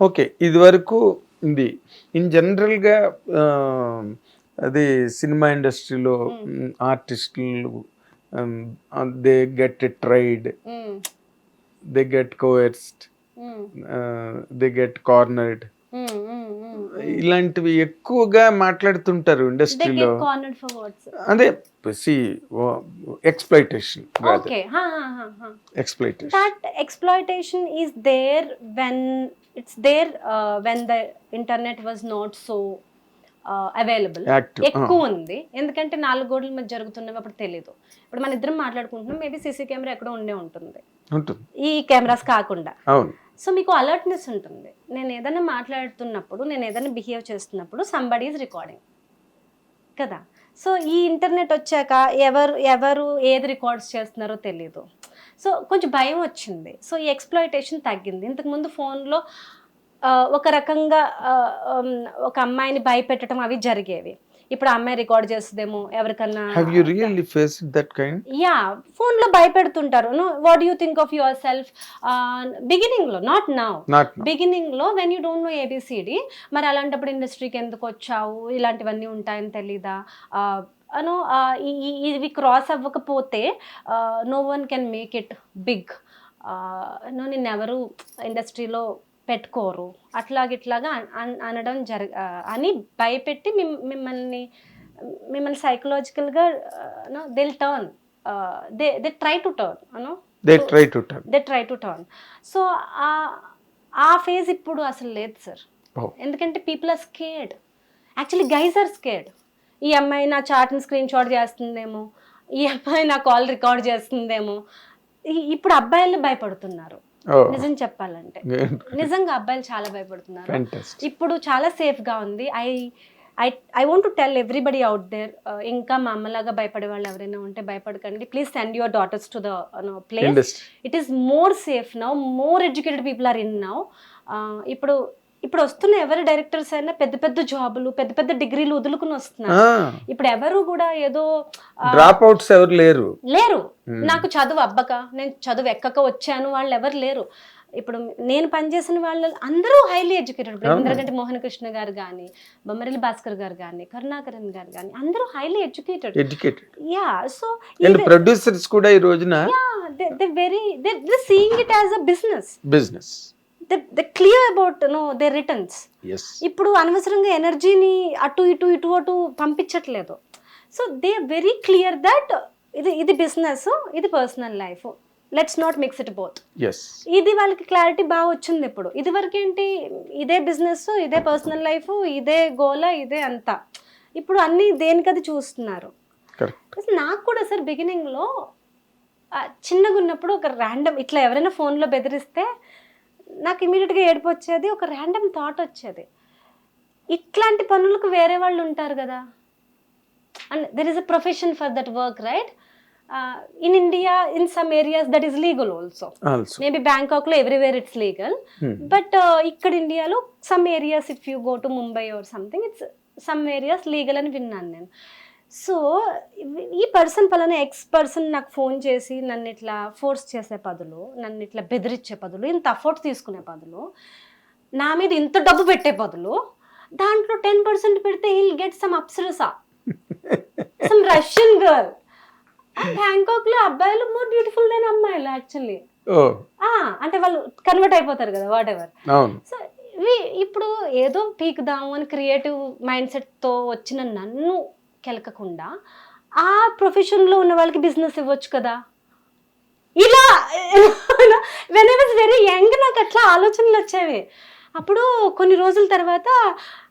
Okay, ఇది వరకు ఉంది. ఇన్ జనరల్గా అది సినిమా ఇండస్ట్రీలో ఆర్టిస్టులు they get tried, they get coerced, they get cornered, ఇలాంటివి ఎక్కువగా మాట్లాడుతుంటారు ఇండస్ట్రీలో. అదే exploitation, exploitation. That exploitation is there when it's there when the internet was not so available. ఎక్కువ ఉంది, ఎందుకంటే 4 గోడల మధ్య జరుగుతున్నవి అప్పుడు తెలియదు. ఇప్పుడు మన ఇద్దరం మాట్లాడుకుంటున్నాం, మేబీ సీసీ కెమెరా ఎక్కడో ఉంటుంది ఈ కెమెరాస్ కాకుండా. సో మీకు అలర్ట్నెస్ ఉంటుంది. నేను ఏదైనా మాట్లాడుతున్నప్పుడు, నేను ఏదైనా బిహేవ్ చేస్తున్నప్పుడు సంబడీ ఈజ్ రికార్డింగ్ కదా. సో ఈ ఇంటర్నెట్ వచ్చాక ఎవరు ఏది రికార్డ్స్ చేస్తున్నారో తెలియదు. సో కొంచెం భయం వచ్చింది. సో ఈ ఎక్స్‌ప్లాయిటేషన్ తగ్గింది. ఇంతకుముందు ఫోన్లో ఒక రకంగా ఒక అమ్మాయిని భయపెట్టడం అవి జరిగేవి. ఇప్పుడు ఆ అమ్మాయి రికార్డ్ చేస్తుందేమో ఎవరికన్నా. Have you really faced that kind? Yeah, ఫోన్లో భయపెడుతుంటారు. No, what do you think of yourself? Beginning లో, నాట్ నౌ, బిగినింగ్ లో when you don't know ABCD, మరి అలాంటప్పుడు ఇండస్ట్రీకి ఎందుకు వచ్చావు, ఇలాంటివన్నీ ఉంటాయని తెలీదా, అను ఇవి క్రాస్ అవ్వకపోతే no one can make it big, నిన్నెవరు ఇండస్ట్రీలో పెట్టుకోరు, అట్లాగిట్లాగా అనడం అని భయపెట్టి మిమ్మల్ని సైకలాజికల్గా they'll turn, they try to turn. So ఆ ఫేజ్ ఇప్పుడు అసలు లేదు సార్. ఎందుకంటే people are scared, actually guys are scared. ఈ అమ్మాయి నా చాట్ని స్క్రీన్ షాట్ చేస్తుందేమో, ఈ అమ్మాయి నా కాల్ రికార్డ్ చేస్తుందేమో, ఇప్పుడు అబ్బాయిలు భయపడుతున్నారు. నిజం చెప్పాలంటే నిజంగా అబ్బాయిలు చాలా భయపడుతున్నారు. ఇప్పుడు చాలా సేఫ్ గా ఉంది. I want to tell everybody out there, ఇంకా మా అమ్మలాగా భయపడే వాళ్ళు ఎవరైనా ఉంటే భయపడకండి. Please send your daughters to the place. It is more safe now, more educated people are in now. ఇప్పుడు వస్తున్న ఎవరు డైరెక్టర్స్ అయినా పెద్ద పెద్ద జాబులు, పెద్ద పెద్ద డిగ్రీలు వదులుకుని వస్తున్నారు. ఇప్పుడు ఎవరు కూడా ఏదో డ్రాప్ అవుట్స్ ఎవరు లేరు. నాకు చదువు అబ్బక, నేను చదువు ఎక్కక వచ్చాను వాళ్ళు ఎవరు లేరు. ఇప్పుడు నేను పనిచేసిన వాళ్ళు అందరూ హైలీ ఎడ్యుకేటెడ్. ఇంద్రగంటి మోహన్ కృష్ణ గారు కానీ, బొమ్మరిల్లి భాస్కర్ గారు కానీ, కరుణాకరన్ గారు కానీ, అందరూ highly educated. Yeah, so producers కూడా ఈ రోజున they seeing it as a business. They clear about their returns. Yes. ఇప్పుడు అనవసరంగా ఎనర్జీని అటు ఇటు పంపించట్లేదు. So they are very clear that ఇది బిజినెస్, ఇది personal life, let's not mix it both. ఇది వాళ్ళకి క్లారిటీ బాగా వచ్చింది. ఇప్పుడు ఇది వరకు ఏంటి, ఇదే బిజినెస్, ఇదే పర్సనల్ లైఫ్, ఇదే గోల, ఇదే అంతా. ఇప్పుడు అన్ని దేనికది చూస్తున్నారు. నాకు కూడా సార్ బిగినింగ్ లో చిన్నగా ఉన్నప్పుడు ఒక ర్యాండమ్ ఇట్లా ఎవరైనా ఫోన్లో బెదిరిస్తే నాకు ఇమీడియట్గా ఏడుపు వచ్చేది. ఒక ర్యాండమ్ థాట్ వచ్చేది, ఇట్లాంటి పనులకు వేరే వాళ్ళు ఉంటారు కదా, and there is a profession for that work, right? In India in some areas that is legal also. Maybe బ్యాంకాక్లో ఎవ్రీవేర్ ఇట్స్ లీగల్, బట్ ఇక్కడ ఇండియాలో some areas, if you go to Mumbai or something, it's some areas legal అని విన్నాను నేను. So ఈ పలానా X person నాకు phone చేసి నన్ను ఇట్లా ఫోర్స్ చేసే బదులు, నన్ను ఇట్లా బెదిరించే బదులు, ఇంత అఫోర్ట్ తీసుకునే బదులు, నా మీద ఇంత డబ్బు పెట్టే బదులు దాంట్లో 10% పెడితే హీల్ గెట్ సమ్ అప్సరసా, సమ్ రష్యన్ గర్ల్. బ్యాంకాక్ లో అబ్బాయిలు మోర్ బ్యూటిఫుల్ దెన్ అమ్మాయిలు యాక్చువల్లీ. అంటే వాళ్ళు కన్వర్ట్ అయిపోతారు కదా, వాట్ ఎవర్. సో ఇప్పుడు ఏదో పీకుదాము అని క్రియేటివ్ మైండ్ సెట్ తో వచ్చిన నన్ను కెలకకుండా ఆ ప్రొఫెషన్లో ఉన్న వాళ్ళకి బిజినెస్ ఇవ్వచ్చు కదా. ఇలా when I was very young నాకు అట్లా ఆలోచనలు వచ్చేవి. అప్పుడు కొన్ని రోజుల తర్వాత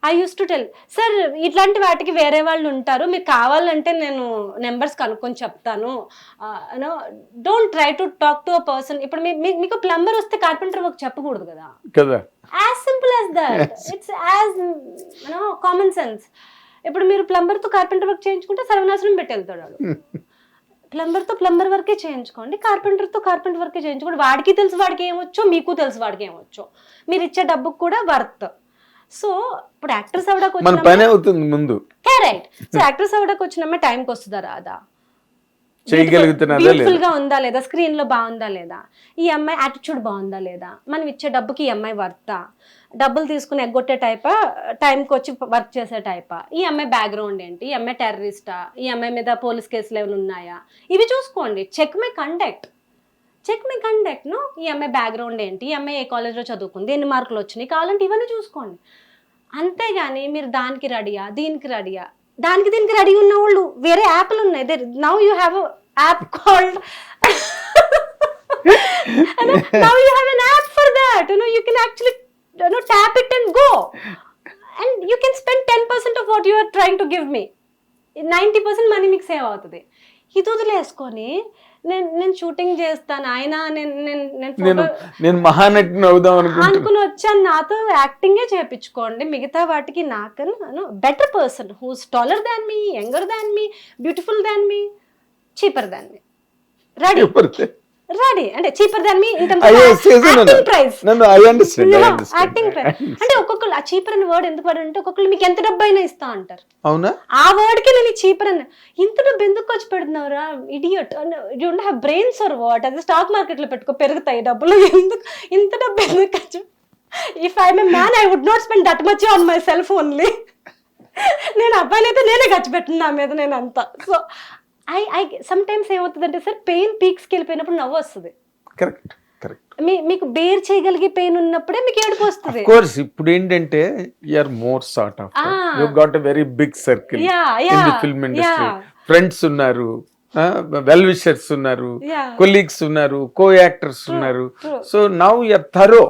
I use to tell, sir ఇట్లాంటి వాటికి వేరే వాళ్ళు ఉంటారు, మీకు కావాలంటే నేను నెంబర్స్ కనుక్కొని చెప్తాను, don't try to talk to a person. ఇప్పుడు మీకు ప్లంబర్ వస్తే కార్పెంటర్ వర్క్ చెప్పకూడదు కదా, as simple as that. It's as common sense. ఇప్పుడు మీరు ప్లంబర్తో కార్పెంటర్ వర్క్ చేయించుకుంటే సర్వనాశనం పెట్టి వెళ్తాడు వాడు. ప్లంబర్తో ప్లంబర్ వర్కే చేయించుకోండి, కార్పెంటర్తో కార్పెంటర్ వర్కే చేయించుకోండి. వాడికి తెలుసు వాడికి ఏమొచ్చో, మీకు తెలుసు వాడికి ఏమొచ్చో, మీరు ఇచ్చే డబ్బుకు కూడా వర్త్. సో ఇప్పుడు యాక్టర్స్ అవడానికి వచ్చిన పని అవుతుంది ముందు. రైట్. సో యాక్టర్స్ అవడానికి వచ్చినమ్మే టైంకి వస్తుందా రాదా? చేయగలుగుతున్నారా బ్యూటిఫుల్ లేదా? గా ఉందా లేదా, స్క్రీన్ లో బాగుందా లేదా, ఈ అమ్మాయి యాటిట్యూడ్ బాగుందా లేదా, మనం ఇచ్చే డబ్బుకి ఈ అమ్మాయి వర్తా, డబ్బులు తీసుకుని ఎగ్గొట్టే టైపా, టైంకి వచ్చి వర్క్ చేసే టైపా, ఈ అమ్మాయి బ్యాక్గ్రౌండ్ ఏంటి, ఈ అమ్మాయి టెర్రరిస్టా, ఈ అమ్మాయి మీద పోలీస్ కేసులు ఏమైనా ఉన్నాయా, ఇవి చూసుకోండి. చెక్ మై కండక్ట్ ను. ఈ అమ్మాయి బ్యాక్గ్రౌండ్ ఏంటి, ఈ అమ్మాయి ఏ కాలేజ్లో చదువుకుంది, ఎన్ని మార్కులు వచ్చినాయి, కావాలంటే ఇవన్నీ చూసుకోండి. అంతేగాని మీరు దానికి రెడీయా, దీనికి రెడీయా, దీనికి రెడీ ఉన్న వాళ్ళు వేరే యాప్లు ఉన్నాయి. Now you have app called now you have an app for that. You can actually tap it and go, and you can spend 10% of what you are trying to give me. 90% money మీకు save అవుతుంది. ఇది వదిలేసుకొని నేను shooting చేస్తాను, ఆయన నేను మహానటిని అవుదాం అనుకుని వచ్చాను, నాతో యాక్టింగే చేయించుకోండి, మిగతా వాటికి నాకన్నా better person who's taller than me, younger than me, beautiful than me, cheaper than me, ready అంటే cheaper than me in terms of acting price. Acting price అంటే ఒక్కొక్కరు ఆ చీపర్ అనే వర్డ్ ఎందుకు వాడు అంటే ఒక్కొక్కరు మీకు ఎంత డబ్బు అయినా ఇస్తా అంటారు. అవునా? ఆ వర్డ్ కి నేను చీపర్ అని, ఇంత డబ్బు ఎందుకు ఖర్చు పెడుతున్నావురా idiot, you don't have brains or what, అది స్టాక్ మార్కెట్ లో పెట్టుకో పెరుగుతాయి డబ్బులు, ఎందుకు ఇంత డబ్బు ఎందుకు ఖర్చు. If I'm a man I would not spend that much on myself only. నేను అబ్బాయిని అయితే నేనే ఖర్చు పెట్టిన నా మీద నేను అంతా. సో ఐ సమ్ టైమ్స్ ఏమవుతుందంటే సార్, పెయిన్ పీక్స్కి వెళ్ళిపోయినప్పుడు నవ్వు వస్తుంది. Correct correct. మీకు బేర్ చేయగలిగే పెయిన్ ఉన్నప్పుడే మీకు ఏడుపు వస్తుంది. కోర్స్ ఇప్పుడు ఏంటంటే you are more sort of, you got a very big circle in the film industry. Friends ఉన్నారు, వెల్ విషర్స్ ఉన్నారు, కొలీగ్స్ ఉన్నారు, కో యాక్టర్స్ ఉన్నారు. So now you are thorough.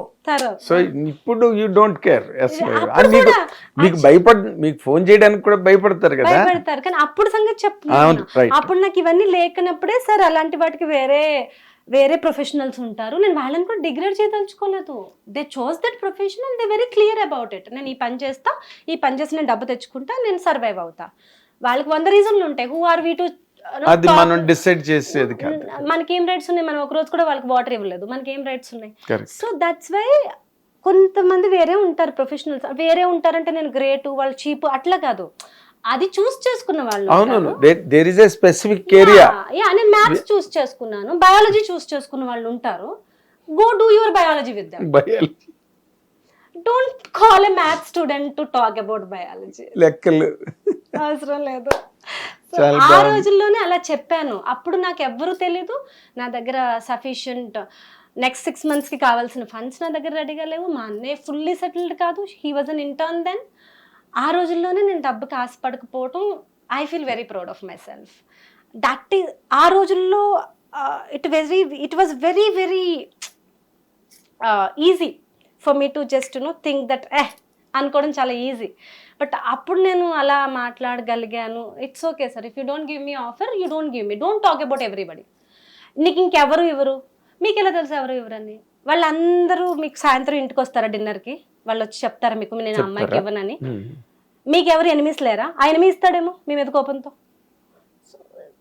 So ఇప్పుడు యూ డోంట్ కేర్. మీకు మీకు phone చేయడానికి కూడా భయపడతారు కదా. కానీ అప్పుడు సంగతి చెప్తున్నాను. అప్పుడు నాకు ఇవన్నీ లేకనప్పుడే సార్ అలాంటి వాటికి వేరే ప్రొఫెషనల్స్ ఉంటారు. నేను వాళ్ళని కూడా డిగ్రేడ్ చేయదలుచుకోలేదు. They chose that profession and they very clear about it. నేను ఈ పని చేస్తా, ఈ పని చేసి నేను డబ్బు తెచ్చుకుంటా, నేను సర్వైవ్ అవుతా. వాళ్ళకి 100 రీజన్లు ఉంటాయి. హూ ఆర్ వి టు, అది మనం డిసైడ్ చేసేది కాదు. మనకేం రైట్స్ ఉన్నాయి, మనం ఒక రోజు కూడా వాళ్ళకి వాటర్ ఇవ్వలేదు, మనకేం రైట్స్ ఉన్నాయి. సో దట్స్ వై కొంతమంది వేరే ఉంటారు ప్రొఫెషనల్స్. వేరే ఉంటారంటే నేను గ్రేట్, వాళ్ళు చీప్ అట్లా కాదు, అది చూస్ చేసుకున్న వాళ్ళు. అవును, there is a specific area. నేను మ్యాథ్స్ చూస్ చేసుకున్నాను, బయాలజీ చూస్ చేసుకున్న వాళ్ళు ఉంటారు. Go do your biology with them. Biology don't call a maths student to talk about biology. లెక్కలు అవసరం లేదు. ఆ రోజుల్లోనే అలా చెప్పాను. అప్పుడు నాకు ఎవ్వరూ తెలీదు, నా దగ్గర సఫిషియంట్ నెక్స్ట్ 6 months కి కావాల్సిన ఫండ్స్ నా దగ్గర రెడీగా లేవు. మా అన్నయ్య ఫుల్లీ సెటిల్డ్ కాదు, he was an intern then. ఆ రోజుల్లోనే నేను డబ్బుకి ఆశపడకపోవటం, I feel very proud of myself. That is ఆ రోజుల్లో it was very very easy for me to just think that అనుకోవడం చాలా ఈజీ. బట్ అప్పుడు నేను అలా మాట్లాడగలిగాను. It's okay sir, if you don't give me offer, you don't give me, don't talk about everybody. నీకు ఇంకెవరు ఇవ్వరు, మీకు ఎలా తెలుసు ఎవరు ఇవ్వరని? వాళ్ళందరూ మీకు సాయంత్రం ఇంటికి వస్తారా డిన్నర్కి? వాళ్ళు వచ్చి చెప్తారా మీకు నేను అమ్మాయికి ఇవ్వనని? మీకు ఎవరు ఎనిమిస్ లేరా? ఆ ఎనిమి ఇస్తాడేమో మీ మీద కోపంతో.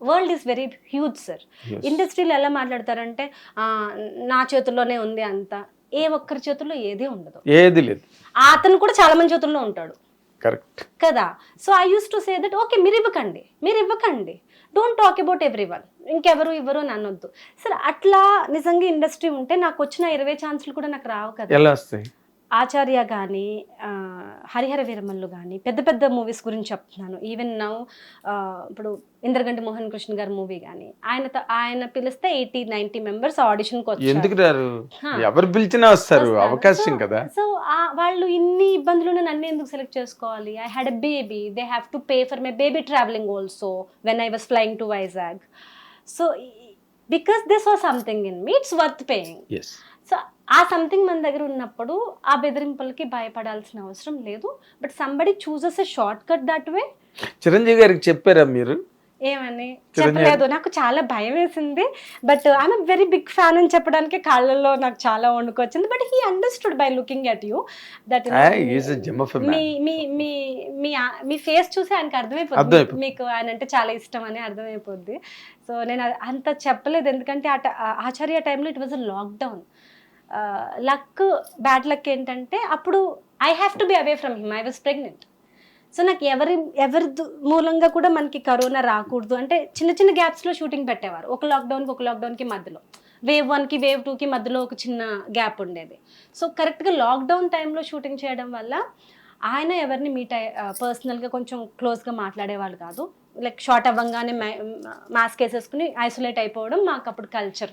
World is very huge sir. ఇండస్ట్రీలో ఎలా మాట్లాడతారంటే నా చేతుల్లోనే ఉంది అంతా. ఏ ఒక్కరి చేతుల్లో ఏది ఉండదు, ఏది లేదు. అతను కూడా చాలా మంది చేతుల్లో ఉంటాడు. కరెక్ట్ కదా. So I use to say that okay, మీరు ఇవ్వకండి, డోంట్ టాక్ అబౌట్ ఎవ్రీవన్, ఇంకెవరు ఇవ్వరు అని అనొద్దు సార్. అట్లా నిజంగా ఇండస్ట్రీ ఉంటే నాకు వచ్చిన 20 ఛాన్సులు కూడా నాకు రావు కదా. ఎలా వస్తాయి? ఆచార్య కానీ, హరిహర వీరమల్లు కానీ, పెద్ద పెద్ద మూవీస్ గురించి చెప్తున్నాను. ఈవెన్ నౌ ఇప్పుడు ఇంద్రగంటి మోహన్ కృష్ణ గారి మూవీ కానీ, ఆయన పిలిస్తే 80-90 మెంబర్స్ ఆడిషన్కి వచ్చారు. ఎందుకు రారు? ఎవరు పిలిచినా వస్తారు, అవకాశం కదా. సో వాళ్ళు ఇన్ని ఇబ్బందులు నన్ను ఎందుకు సెలెక్ట్ చేసుకోవాలి? I had a baby, they have to pay for my baby travelling also when I was flying to Vizag. So because this was something in me, it's worth paying. So ఆ something మన దగ్గర ఉన్నప్పుడు ఆ బెదిరింపులకి భయపడాల్సిన అవసరం లేదు. But somebody chooses a short cut that way. Chiranjeevi గారికి చెప్పారా మీరు? ఏమని చెప్పలేదు, నాకు చాలా భయం వేసింది. But I'm a very big fan అని చెప్పడానికి కాళ్ళల్లో నాకు చాలా వణుకొచ్చింది. But he understood by looking at you that మీ ఫేస్ చూసి ఆయనకి అర్థమైపోతుంది మీకు ఆయన అంటే చాలా ఇష్టం అని అర్థమైపోద్ది. సో నేను అంత చెప్పలేదు, ఎందుకంటే ఆచార్య టైంలో it was a lockdown. Luck, bad luck ఏంటంటే అప్పుడు I have to be away from him, I was pregnant. So నాకు ఎవరి మూలంగా కూడా మనకి కరోనా రాకూడదు అంటే చిన్న చిన్న గ్యాప్స్లో షూటింగ్ పెట్టేవారు. ఒక లాక్డౌన్కి మధ్యలో, వేవ్ 1కి వేవ్ 2కి మధ్యలో ఒక చిన్న గ్యాప్ ఉండేది. సో కరెక్ట్గా లాక్డౌన్ టైంలో షూటింగ్ చేయడం వల్ల ఆయన ఎవరిని మీట్ పర్సనల్గా కొంచెం క్లోజ్గా మాట్లాడేవాళ్ళు కాదు. లైక్ షార్ట్ అవ్వగానే మాస్క్ వేసేసుకుని ఐసోలేట్ అయిపోవడం మాకు అప్పుడు కల్చర్.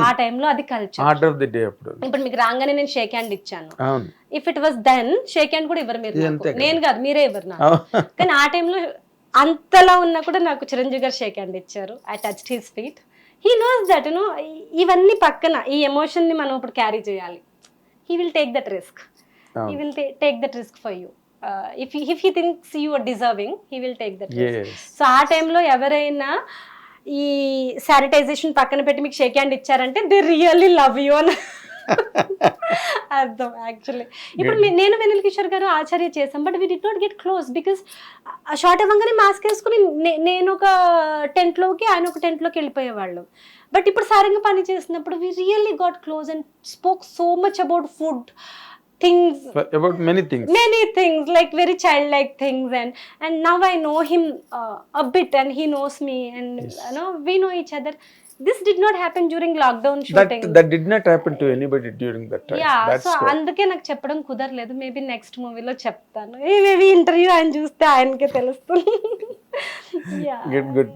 ఆ టైంలో అది కల్చర్. ఇప్పుడు మీకు రాగానే నేను షేక్ హ్యాండ్ ఇచ్చాను. If it was then shake hand కూడా ఇవ్వరు మీరు నాకు. నేను కాదు, మీరే ఇవ్వరు నాకు. కానీ ఆ టైంలో అంతలా ఉన్నా కూడా నాకు చిరంజీవి గారు షేక్ హ్యాండ్ ఇచ్చారు. I touched his feet. He knows that ఇవన్నీ పక్కన ఈ ఎమోషన్ని మనం ఇప్పుడు క్యారీ చేయాలి. He will take that risk. He will take that risk for you. If he thinks you are deserving, he will take that risk. So ఆ టైంలో ఎవరైనా ఈ శానిటైజేషన్ పక్కన పెట్టి మీకు షేక్ హ్యాండ్ ఇచ్చారంటే దే రియల్లీ లవ్ యూ అని అర్థం. యాక్చువల్లీ ఇప్పుడు నేను వెన్నెల కిషోర్ గారు ఆచార్య చేసాం, but we did not get close because short అవ్వగానే మాస్క్ వేసుకుని నేను ఒక టెంట్లోకి ఆయన ఒక టెంట్లోకి వెళ్ళిపోయేవాళ్ళు. బట్ ఇప్పుడు సారంగా పని చేసినప్పుడు we really got close and spoke so much about food things, about many things like very childlike things, and now I know him a bit and he knows me, and we know each other. This did not happen during lockdown shooting. That did not happen to anybody during that time. That's so అందుకే నాకు చెప్పడం కుదరలేదు. Maybe next మూవీలో చెప్తాను. Maybe interview ఆయన చూస్తే ఆయనకే తెలుస్తుంది. Good.